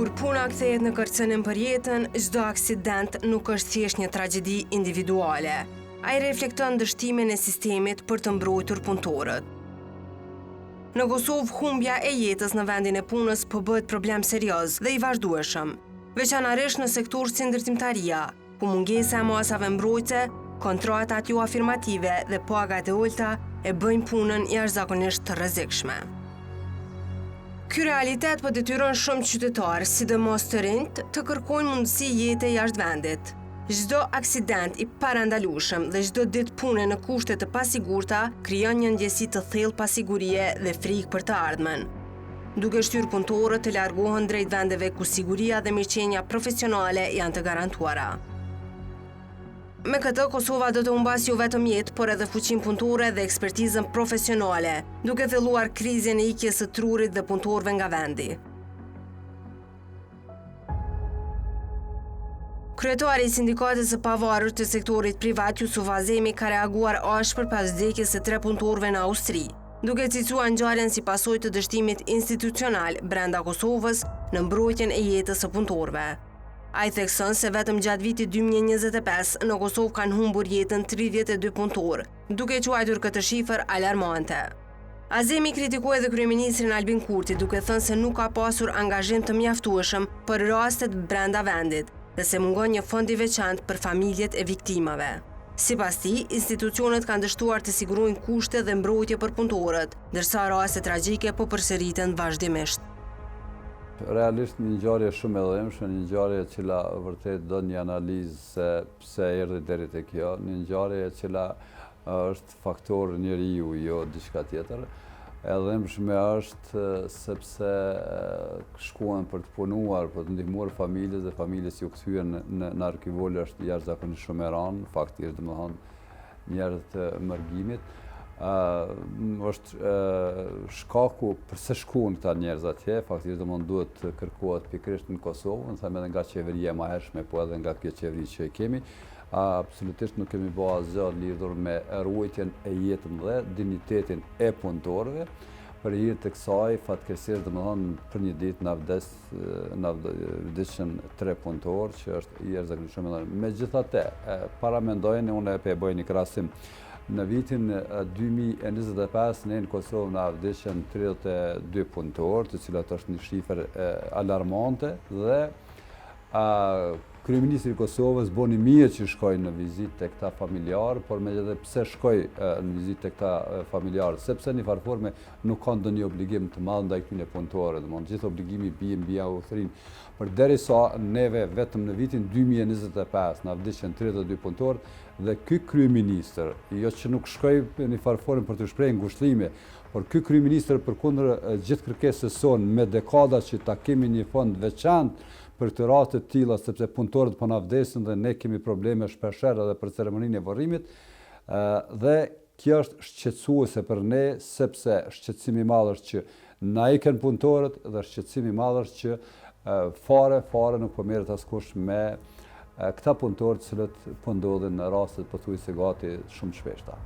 Kur puna kthehet në kërcënim për jetën, çdo aksident nuk është thjesht një tragjedi individuale. Ai reflekton dështimin e sistemit për të mbrojtur punëtorët. Në Kosovë, humbja e jetës në vendin e punës po bëhet problem serioz dhe i vazhdueshëm, veçanërisht në sektor si ndërtimtaria, ku mungesa e masave mbrojtëse, kontratat jo afirmative dhe pagat e ulta e bëjnë punën jashtëzakonisht të rrezikshme. Ky realitet po detyron shumë qytetarë, sidomos të rinjt, të kërkojnë mundësi jete jashtë vendit. Çdo aksident i parandalueshëm dhe çdo ditë pune në kushte të pasigurta krijon një ndjesi të thellë pasigurie dhe frikë për të ardhmen, duke shtyrë punëtorët të largohen drejt vendeve ku siguria dhe mirëqenia profesionale janë të garantuara. Me këtë, Kosova do të humbas jo vetëm jetë, por edhe fuqinë punëtore dhe ekspertizën profesionale, duke filluar krizën e ikjes së trurit dhe punëtorëve nga vendi. Kryetari i Sindikatës së Pavarur të sektorit privat, Jusuf Azemi, ka reaguar ashpër pas vdekjes së 3 punëtorëve në Austri, duke cilësuar ngjarjen si pasojë të dështimit institucional brenda Kosovës në mbrojtjen e jetës së punëtorëve. Ai thekson se vetëm gjatë vitit 2025 në Kosovë kanë humbur jetën 32 punëtorë, duke quajtur këtë shifër alarmante. Azemi kritikoi edhe kryeministrin Albin Kurti, duke thënë se nuk ka pasur angazhim të mjaftueshëm për rastet brenda vendit dhe se mungon një fond i veçantë për familjet e viktimave. Sipas tij, institucionet kanë dështuar të sigurojnë kushte dhe mbrojtje për punëtorët, ndërsa raste tragjike po përsëriten vazhdimisht. Realisht një ngjarje shumë e dhëmshme, një ngjarje e cila vërtet do një analizë se pse erdhi deri te kjo, një ngjarje e cila është faktor njeriu, jo diçka tjetër. E dhëmshme është sepse shkuan për të punuar, për të ndihmuar familjes dhe familjes që u kthyen në arkivol është jashtëzakonisht shumë e rëndë, faktikisht domethënë njerëz të mërgimit. Është shkaku pse shkuan këta njerëz atje, faktikisht domosdoshmë duhet të kërkohet pikërisht në Kosovë, thëmë edhe nga qeveria e mëhershme, po edhe nga kjo qeveri që e kemi, absolutisht nuk kemi bërë asgjë lidhur me ruajtjen e jetës dhe dinjitetin e punëtorëve. Për hir të kësaj, fatkeqësisht domethënë për një ditë na vdesën 3 punëtorë, që është jashtëzakonisht shumë e rëndë. Megjithatë, para mendojeni, unë e bëj një krahasim. Në vitin 2025 në Kosovë na vdesën 32 punëtorë, të cilat është një shifër alarmante dhe kryeministri i Kosovës boni mirë që shkoi në vizitë tek këta familjarë, por megjithatë pse shkoi në vizitë tek këta familjarë, sepse në farë forme nuk ka ndonjë obligim të madh ndaj këtyre punëtorëve, domthonë gjithë obligimi bie mbi autorinë. Përderisa neve vetëm në vitin 2025 na vdesën 32 punëtorë dhe ky kryeministër, jo që nuk shkoi në farë forme për të shprehur ngushëllime, por ky kryeministër përkundër gjithë kërkesës sonë me dekada që ta kemi një fond veçantë për të raste të tilla, sepse punëtorët po na vdesin dhe ne kemi probleme shpeshherë edhe për ceremoninë e varrimit, dhe kjo është shqetësuese për ne, sepse shqetësimi i madh është që na ikën punëtorët dhe shqetësimi i madh është që fare nuk po merret askush me këta punëtorë të cilët po ndodhin në rastet pothuajse gati shumë shpeshta.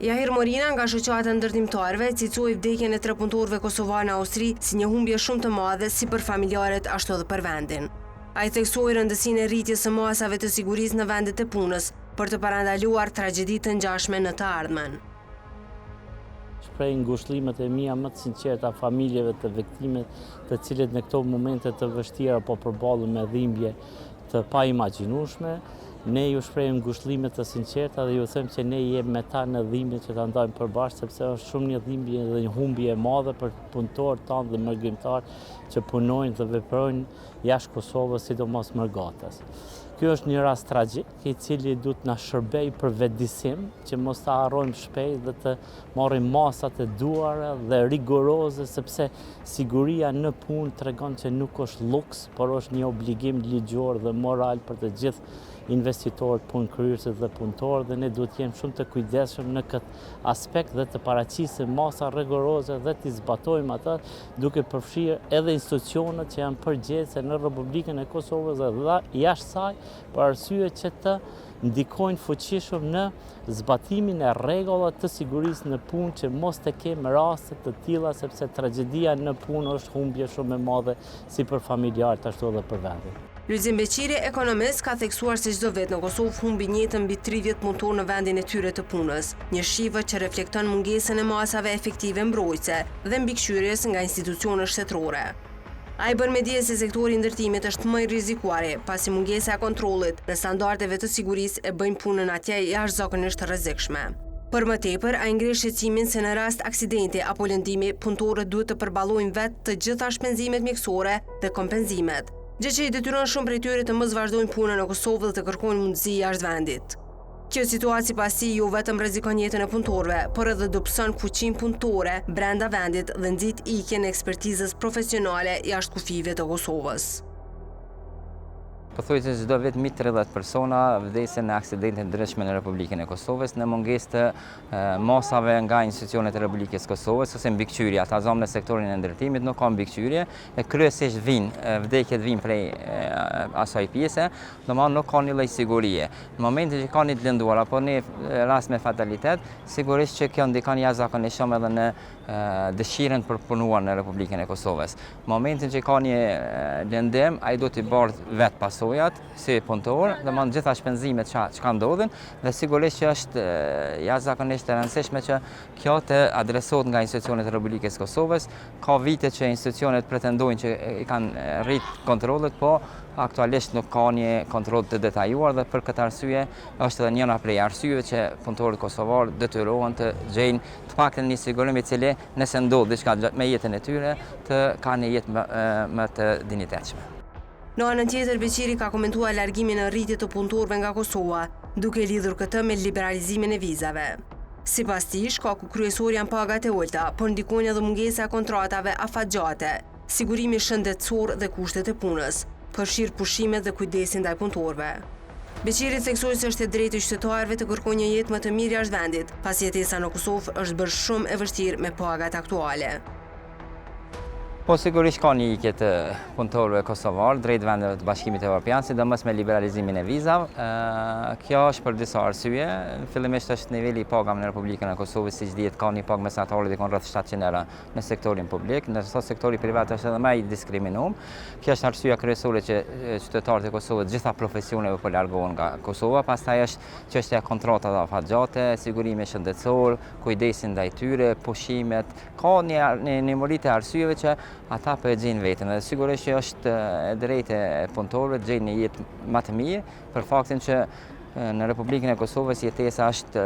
Jahir Morina nga shoqata e ndërtimtarëve cilësoi vdekjen e 3 punëtorëve kosovanë në Austri si një humbje shumë të madhe si për familjarët ashtu edhe për vendin. Ai theksoi rëndësinë e rritjes së masave të sigurisë në vendet e punës për të parandaluar tragjedi të ngjashme në të ardhmen. Shpreh ngushëllimet e mia më të sinqerta familjeve të viktimeve, të cilët në këto momente të vështira po përballen me dhimbje të paimagjinueshme. Ne ju shprehim ngushëllime të sinqerta dhe ju them që ne jemi me ta në dhimbjen që ta ndajmë përbashkë, sepse është shumë një dhimbje dhe një humbje e madhe për punëtorët tanë dhe mërgjimtarë që punojnë dhe veprojnë jashtë Kosovës, sidomos Mërgatës. Ky është një rast tragjik, i cili duhet na shërbej për vetëdijsim, që mos ta harrojmë shpejt dhe të marrim masat e duara dhe rigoroze, sepse siguria në punë tregon që nuk është luks, por është një obligim ligjor dhe moral për të gjithë investitorët, punëkryerësit dhe punëtorët, dhe ne duhet jemi shumë të kujdesshëm në këtë aspekt dhe të paraqisim masa rigoroze dhe të zbatojmë atë, duke përfshirë edhe institucionet që janë përgjegjëse në Republikën e Kosovës dhe jashtë saj, për arsye që të ndikojnë fuqishëm në zbatimin e rregullave të sigurisë në punë që mos të kemë raste të tilla sepse tragjedia në punë është humbje shumë e madhe si për familjarët ashtu edhe për vendin. Lulzim Beqiri, ekonomist, ka theksuar se çdo vit në Kosovë humbi jetën mbi 30 punëtorë në vendin e tyre të punës, një shifër që reflekton mungesën e masave efektive mbrojtëse dhe mbikëqyrjes nga institucionet shtetërore. Ai bën me dije se sektori i ndërtimit është më i rrezikuari, pasi mungesa e kontrollit në standardeve të sigurisë e bëjnë punën atje jashtëzakonisht të rrezikshme. Për më tepër, ai ngrihet shqetësimin se në rast aksidenti apo lëndimi, punëtorët duhet të përballojnë vetë të gjitha shpenzimet mjekësore dhe kompenzimet, gjë që i detyron shumë prej tyre të mos vazhdojnë punën në Kosovë dhe të kërkojnë mundësi jashtë vendit. Kjo situatë sipas tij jo vetëm rrezikon jetën e punëtorëve, por edhe dobëson fuqinë punëtore brenda vendit dhe nxit ikjen e ekspertizës profesionale jashtë kufive të Kosovës. Pothuajse çdo vit mbi 30 persona vdesin në aksidente të ndryshme në Republikën e Kosovës në mungesë të masave nga institucionet e Republikës së Kosovës ose mbikëqyrje. Ata zonë në sektorin e ndërtimit nuk ka mbikëqyrje, e kryesisht vdekjet vijnë prej asaj pjese, domethënë nuk ka një lloj sigurie. Në momentin që ka një të lënduar apo një rast me fatalitet, sigurisht që kjo ndikon jashtëzakonisht shumë edhe në dëshirën për punuar në Republikën e Kosovës. Në momentin që ka një lëndim, ai duhet të bardh vetë pasojat si punëtor, domethënë gjitha shpenzimet që ndodhin dhe sigurisht që është jashtëzakonisht e rëndësishme që kjo të adresohet nga institucionet e Republikës së Kosovës. Ka vite që institucionet pretendojnë që i kanë rrit kontrollet, po aktualisht nuk ka një kontroll të detajuar dhe për këtë arsye është edhe njëra prej arsyeve që punëtorët kosovar detyrohen të gjejnë të paktën një sigurim i cili nëse ndodh diçka me jetën e tyre të kanë një jetë më të dinjitetshme. Në anën tjetër, Beqiri ka komentuar largimin e rritjes të punëtorëve nga Kosova, duke lidhur këtë me liberalizimin e vizave. Sipas tij, shkaku kryesor janë pagat e ulta, por ndikojnë edhe mungesa e kontratave afatgjate, sigurimi shëndetësor dhe kushtet e punës, përfshirë pushimet dhe kujdesin ndaj punëtorëve. Beqiri theksoi se është e drejtë e qytetarëve të kërkojnë një jetë më të mirë jashtë vendit, pasi jetesa në Kosovë është bërë shumë e vështirë me pagat aktuale. Po sigurisht ka një ikje të punëtorëve kosovar drejt vendeve të Bashkimit Evropian, sidomos me liberalizimin e vizave. Kjo është për disa arsye. Fillimisht është niveli i pagave në Republikën e Kosovës, siç dihet, ka një pagë mesatare dikon rreth 700 euro në sektorin publik, ndërsa sektori privat është edhe më i diskriminuar. Kjo është arsyeja kryesore që qytetarët e Kosovës gjitha profesioneve po largohen nga Kosova. Pastaj është çështja e kontratave afatgjate, sigurimi shëndetësor, kujdesi ndaj tyre, pushimet. Ka një numëri të arsyeve që ata po e gjejnë vetën dhe sigurisht që është e drejtë e punëtorëve të gjejnë një jetë më të mirë për faktin që në Republikën e Kosovës jetesa është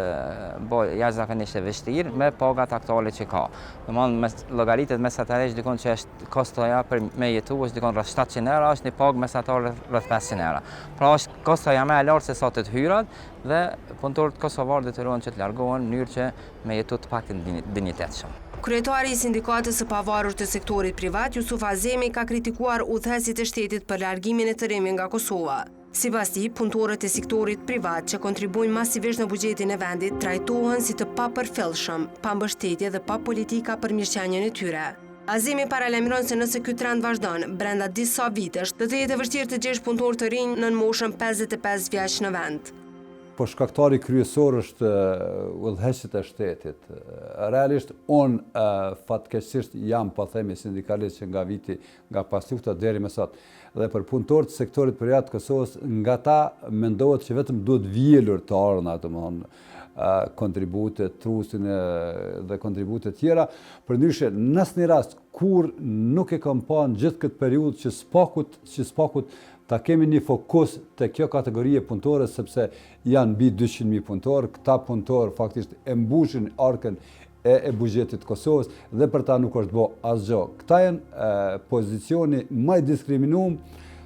jashtëzakonisht e vështirë me pagat aktuale që ka. Domthonë llogaritet mesatarisht dikon që është kostoja për me jetu është dikon rreth 700 euro, është një pagë mesatare rreth 500 euro. Pra është kostoja më e lartë se sa të hyrat dhe punëtorët kosovar detyrohen që të largohen në mënyrë që me jetu të paktën dinjitetshëm. Kryetari i sindikatës së pavarur të sektorit privat, Jusuf Azemi, ka kritikuar udhëheqësit e shtetit për largimin e tërheqjes nga Kosova. Sipas tij, punëtorët e sektorit privat që kontribuojnë masivisht në buxhetin e vendit trajtohen si të papërfillshëm, pa mbështetje dhe pa politika për mirëqenien e tyre. Azemi paralajmëron se nëse ky trend vazhdon, brenda disa vitesh do të jetë vështirë të gjesh punëtor të rinj në moshën 55 vjeç në vend. Po shkaktari kryesor është udhëheqësit e shtetit. Realisht unë fatkeqësisht jam po themi sindikalist që nga pas lufta deri më sot. Dhe për punëtorët e sektorit privat të Kosovës, nga ta mendohet që vetëm duhet vjelur të ardhna, domethënë kontribute, trusin dhe kontribute tjera. Përndryshe, në asnjë rast kur nuk e kam pa në gjithë këtë periudhë që spakut ta kemi një fokus të kjo kategorie punëtore, sepse janë mbi 200.000 punëtorë, këta punëtorë faktisht e mbushin arkën e buxhetit Kosovës dhe për ta nuk është bo asgjë. Këta janë pozicioni më i diskriminuar,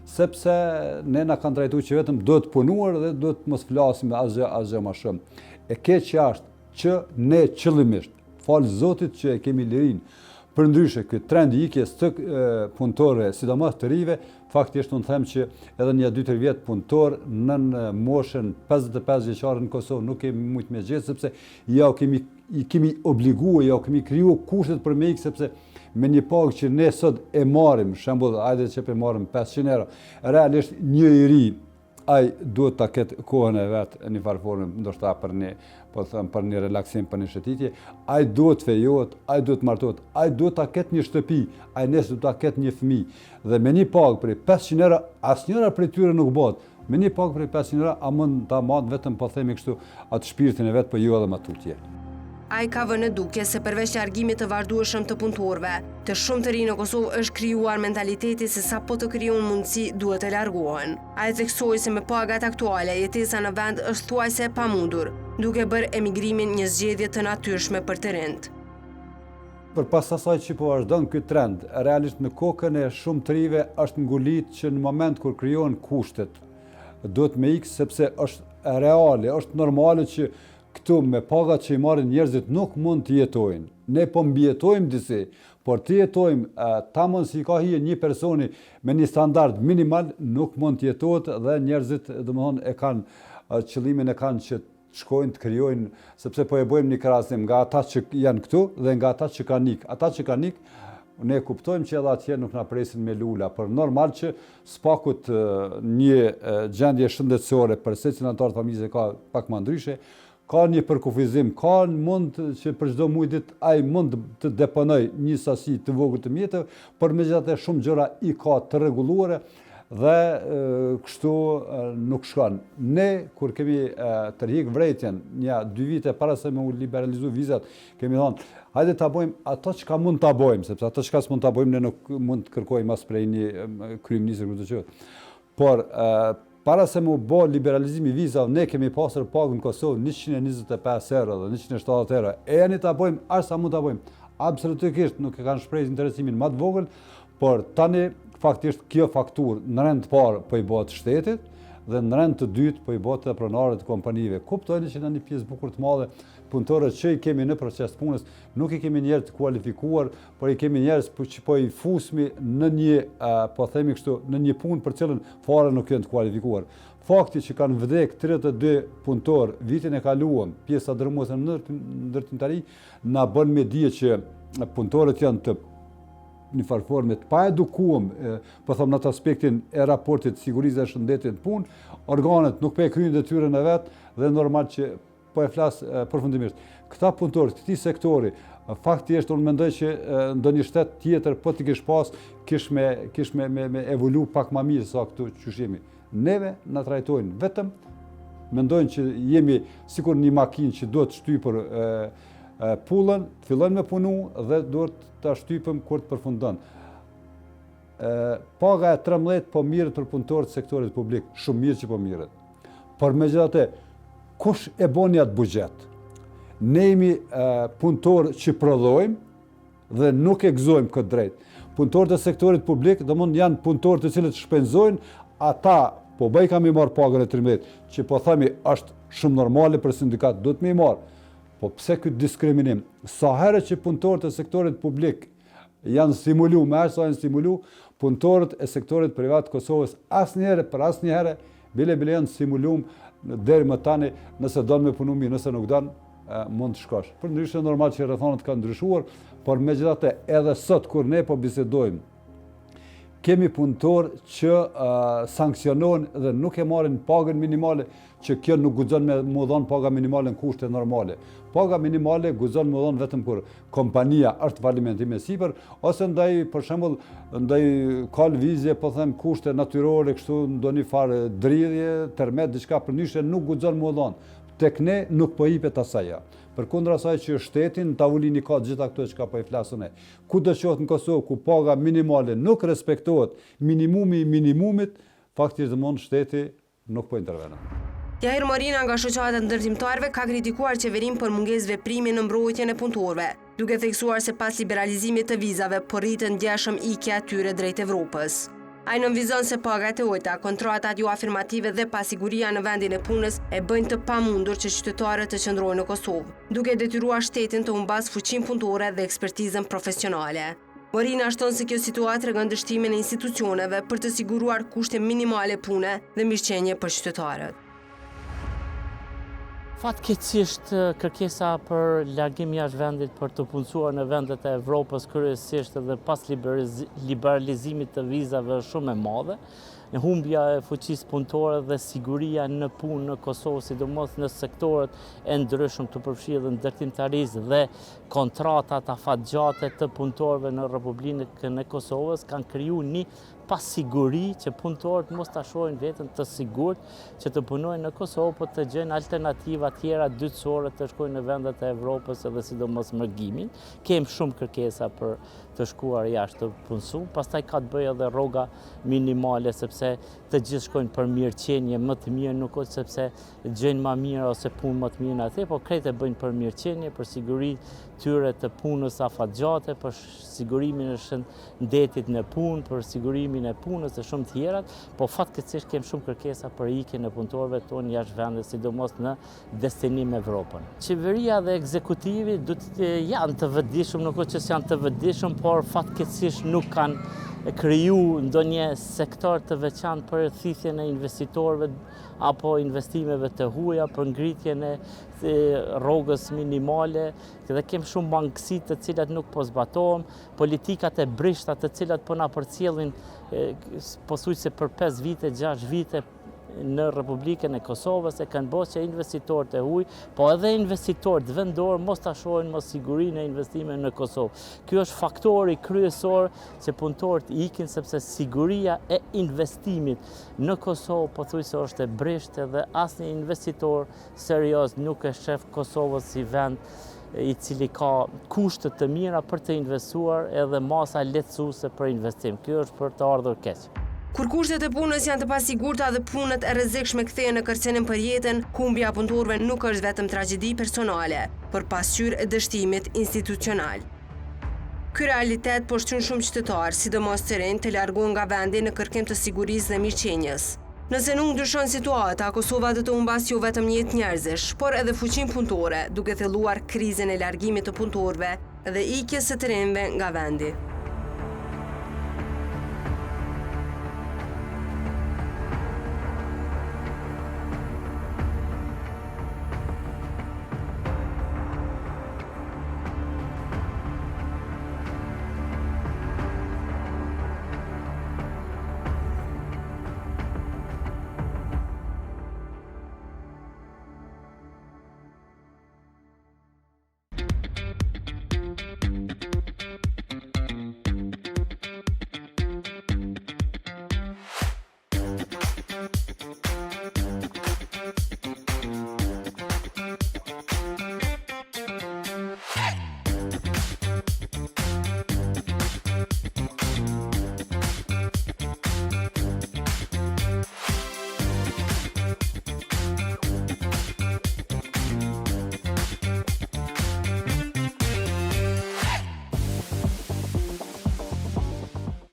sepse ne na kanë trajtuar që vetëm duhet punuar dhe duhet mos flasim asgjë më shumë. E keqja është që ne qëllimisht, falë Zotit që e kemi lirinë, përndryshe këtë trend i ikjes të punëtorëve, sidomos të rive, faktisht unë them që edhe një 2-3 vjet punëtor në moshën 55 vjeçare në Kosovë nuk kemi mujt me gjetë, sepse i kemi obliguar, kemi krijuar kushtet për me ikë, sepse me një pagë që ne sot e marrim, shembull, hajde që e marrim 500 euro, realisht një i ri ai duhet ta ketë kohën e vet në një farë formë, ndoshta për një relaksim, për një shëtitje, ai duhet fejohet, ai duhet martohet, ai duhet ta ketë një shtëpi, ai nesër duhet ta ketë një fëmijë. Dhe me një pagë prej 500 euro, asnjëra prej tyre nuk bëhet. Me një pagë prej 500 euro, a mund ta marr vetëm po themi kështu atë shpirtin e vet, po jo edhe më tutje. Ai ka vënë duke se përveç largimit të vazhdueshëm të punëtorëve, të shumë të rinj në Kosovë është krijuar mentaliteti se sa po të krijon mundësi duhet të largohen. Ai theksoi se me pagat aktuale jetesa në vend është thuajse e pamundur, duke bërë emigrimin një zgjedhje të natyrshme për të rinjt. Përpas asaj që po vazhdon ky trend, realisht në kokën e shumë të rinjve është ngulit që në moment kur krijohen kushtet, duhet me ikë sepse është reale, është normale që këtu me pagat që i marrin njerëzit nuk mund të jetojnë. Ne po mbijetojmë disi, por të jetojmë tamam si ka hije një personi me një standard minimal nuk mund të jetohet dhe njerëzit domethënë e kanë qëllimin e kanë që të shkojnë të krijojnë, sepse po e bëjmë një krahasim nga ata që janë këtu dhe nga ata që kanë ikë. Ata që kanë ikë, ne kuptojmë që edhe atje nuk na presin me lula, por normal që spakut një gjendje shëndetësore për secilin antar të familjes ka pak më ndryshe. Ka një përkufizim, ka mund që për çdo muaj ditë ai mund të deponoj një sasi të vogël të mjeteve, por megjithatë shumë gjëra i ka të rregulluara dhe kështu nuk shkon. Ne kur kemi tërhiq vërejtjen 2 vite para se me u liberalizu vizat, kemi thonë, hajde ta bëjmë ato që mund ta bëjmë, sepse ato që s'mund ta bëjmë ne nuk mund të kërkojmë as prej një kryeministri kur të qoftë. Por para se mu bo liberalizimi vizave, ne kemi pasur pagën në Kosovë 125 euro dhe 170 euro. E janë ta bëjmë as sa mund ta bëjmë. Absolutisht nuk e kanë shprehur interesimin më të vogël, por tani faktikisht kjo fakturë në rend të parë po i bëhet shtetit dhe në rend të dytë po i bëhet edhe pronarëve të kompanive. Kuptojnë që në një pjesë bukur të madhe punëtorët që i kemi në proces të punës, nuk i kemi njerëz të kualifikuar, por i kemi njerëz që po i fusmi në një, po themi kështu, në një punë për cilën fare nuk janë të kualifikuar. Fakti që kanë vdek 32 punëtor vitin e kaluar, pjesa dërmuese në ndërtimtari, na bën me dije që punëtorët janë të një farë forme të paedukuar, po them në atë aspektin e raportit sigurisë dhe shëndetit punë, organet nuk po e kryejnë detyrën e vet dhe normal që po e flas përfundimisht. Këta punëtorë, këtij sektori, faktikisht unë mendoj që ndonjë shtet tjetër po të kish pas, kish me evolu pak më mirë sa këtu që jemi. Neve na trajtojnë vetëm, mendojnë që jemi sikur një makinë që duhet shtypur pullën, të fillojnë me punu dhe duhet ta shtypëm kur të përfundon. Paga e 13 po mirët për punëtorët e sektorit publik, shumë mirë që po mirët. Por megjithatë, kush e bën atë buxhet? Ne jemi punëtorë që prodhojmë dhe nuk e gëzojmë këtë drejt. Punëtorët e sektorit publik, domthonë janë punëtorë të cilët shpenzojnë, ata po bëj kam i marr pagën e 13, që po themi është shumë normale për sindikat, duhet me i marr. Po pse ky diskriminim? Sa herë që punëtorët e sektorit publik janë stimuluar, më sa janë stimuluar, punëtorët e sektorit privat të Kosovës asnjëherë bile janë stimuluar deri më tani, nëse don me punu mirë, nëse nuk don, mund të shkosh. Përndryshe normal që rrethonat kanë ndryshuar, por megjithatë edhe sot kur ne po bisedojmë, kemi punëtorë që sankcionohen dhe nuk e marrin pagën minimale, që kjo nuk guxon me mu dhon paga minimale në kushte normale. Paga minimale guxon me dhon vetëm kur kompania është falimentime sipër, ose ndaj, për shembull, ndaj ka lëvizje, po them kushte natyrore, kështu ndonjë farë dridhje, tërmet, diçka përndryshe nuk guxon me dhon. Tek ne nuk po jepet asaj. Përkundër asaj që shtetin në tavolini ka gjitha këto që po i flasun ne. Ku do qoftë në Kosovë ku paga minimale nuk respektohet, minimumi i minimumit, faktikisht domon shteti nuk po intervenon. Jahir Morina nga shoqata e ndërtimtarëve ka kritikuar qeverinë për mungesë veprimi në mbrojtjen e punëtorëve, duke theksuar se pas liberalizimit të vizave po rritet ndjeshëm ikja e tyre drejt Evropës. Ai nënvizon se pagat e ulta, kontratat jo afirmative dhe pasiguria në vendin e punës e bëjnë të pamundur që qytetarët të qëndrojnë në Kosovë, duke detyruar shtetin të humbas fuqinë punëtore dhe ekspertizën profesionale. Morina shton se kjo situatë tregon dështimin e institucioneve për të siguruar kushte minimale pune dhe mirëqenie për qytetarët. Fatkeqësisht kërkesa për largim jashtë vendit për të punësuar në vendet e Evropës kryesisht edhe pas liberalizimit të vizave është shumë e madhe humbja e fuqisë punëtore dhe siguria në punë në Kosovë, sidomos në sektorët e ndryshëm të përfshirë ndërtimtarisë dhe kontratat afatgjate të punëtorëve në Republikën e Kosovës kanë kriju një pasiguri që punëtorët mos ta shohin veten të sigurt që të punojnë në Kosovë, por të gjejnë alternativa tjera dytësore të shkojnë në vendet e Evropës edhe sidomos mërgimin. Kem shumë kërkesa për të shkuar jashtë të punësu, pastaj ka të bëjë edhe rroga minimale sepse të gjithë shkojnë për mirëqenie më të mirë, nuk është sepse gjejnë më mirë ose punë më të mirë atë, por krejt e bëjnë për mirëqenie, për siguri tyre të punës afatgjate, për sigurimin e shëndetit në punë, për sigurimin e punës e shumë tjerat, po fatkeqësisht kem shumë kërkesa për ikjen e punëtorëve tonë jashtë vendit, sidomos në destinim Evropën. Qeveria dhe ekzekutivi janë të vëdijshëm, nuk është që janë të vëdijshëm, por fatkeqësisht nuk kanë kriju ndonjë sektor të veçantë për thithjen e investitorëve apo investimeve të huaja, për ngritjen e rrogës minimale, dhe kem shumë mangësi të cilat nuk po zbatohen, politikat e brishta të cilat po na përcjellin pothuajse për 5 vite, 6 vite në Republikën e Kosovës e kanë bërë që investitorët e huaj, po edhe investitorët vendor mos ta shohin më sigurinë e investimeve në Kosovë. Ky është faktori kryesor që punëtorët ikin sepse siguria e investimit në Kosovë pothuajse është e brishtë dhe asnjë investitor serioz nuk e shef Kosovën si vend i cili ka kushte të mira për të investuar edhe masa lehtësuese për investim. Ky është për të ardhur keq. Kur kushtet e punës janë të pasigurta dhe punët e rrezikshme kthehen në kërcenim për jetën, humbja e punëtorëve nuk është vetëm tragjedi personale, por pasqyrë e dështimit institucional. Ky realitet po shtyn shumë qytetarë, sidomos të rinj, të largohen nga vendi në kërkim të sigurisë dhe mirëqenies. Nëse nuk ndryshon situata, Kosova do të humbas jo vetëm jetë njerëzish, por edhe fuqinë punëtore, duke thelluar krizën e largimit të punëtorëve dhe ikjes së të rinjve nga vendi.